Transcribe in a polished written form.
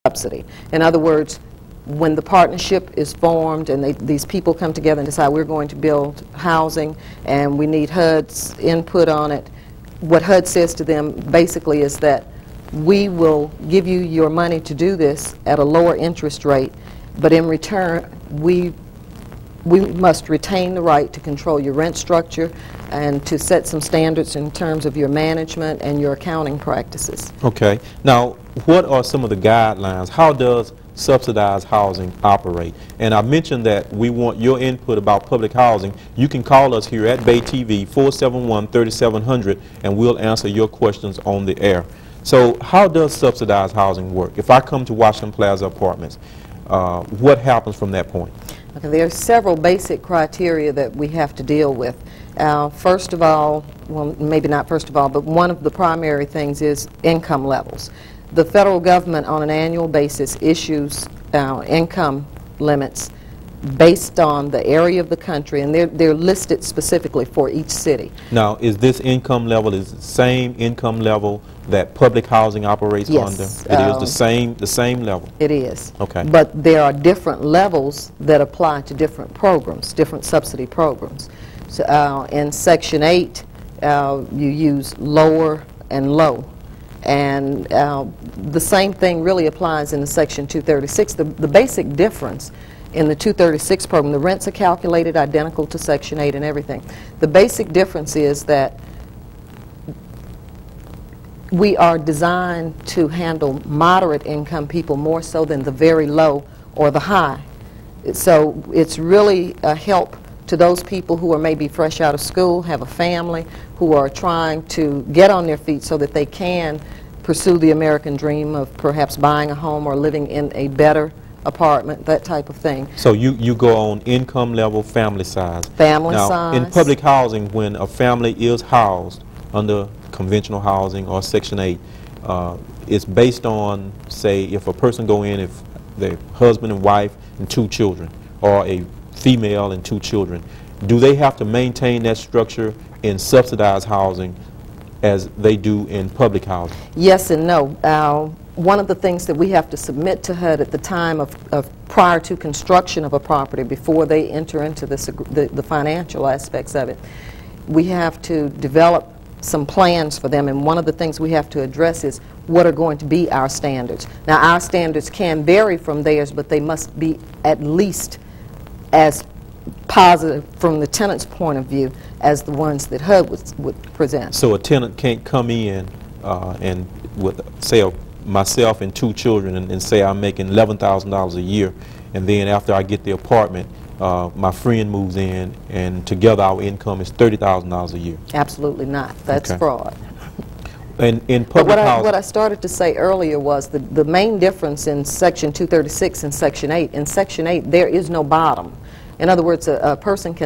subsidy. In other words, when the partnership is formed and these people come together and decide we're going to build housing and we need HUD's input on it, what HUD says to them basically is that we will give you your money to do this at a lower interest rate, but in return we must retain the right to control your rent structure and to set some standards in terms of your management and your accounting practices. Okay. Now, what are some of the guidelines? How does subsidized housing operate? And I mentioned that we want your input about public housing. You can call us here at Bay TV 471-3700 and we'll answer your questions on the air. So how does subsidized housing work? If I come to Washington Plaza Apartments, what happens from that point? Okay, there are several basic criteria that we have to deal with. First of all, well, maybe not first of all, but one of the primary things is income levels. The federal government on an annual basis issues income limits based on the area of the country, and they're listed specifically for each city. Now, is this income level is the same income level that public housing operates yes, under? It is the same level? It is. Okay. But there are different levels that apply to different programs, different subsidy programs. So in Section 8, you use lower and low. And the same thing really applies in the Section 236. The basic difference in the 236 program, the rents are calculated identical to Section 8 and everything. The basic difference is that we are designed to handle moderate income people more so than the very low or the high. So it's really a help to those people who are maybe fresh out of school, have a family, who are trying to get on their feet so that they can pursue the American dream of perhaps buying a home or living in a better apartment, that type of thing. So you go on income level, family size. Family now, size. In public housing, when a family is housed under conventional housing or Section 8, it's based on, say, if a person go in, if they're husband and wife and 2 children, or a female and 2 children, do they have to maintain that structure in subsidized housing as they do in public housing? Yes and no. One of the things that we have to submit to HUD at the time of prior to construction of a property, before they enter into this, the financial aspects of it, we have to develop some plans for them, and one of the things we have to address is what are going to be our standards. Now, our standards can vary from theirs, but they must be at least as positive from the tenant's point of view as the ones that HUD would present. So a tenant can't come in and with, say, myself and 2 children and say I'm making $11,000 a year, and then after I get the apartment, my friend moves in and together our income is $30,000 a year. Absolutely not. That's okay. Fraud. And in public housing, what I started to say earlier was the main difference in Section 236 and Section 8. In Section 8, there is no bottom. In other words, a person can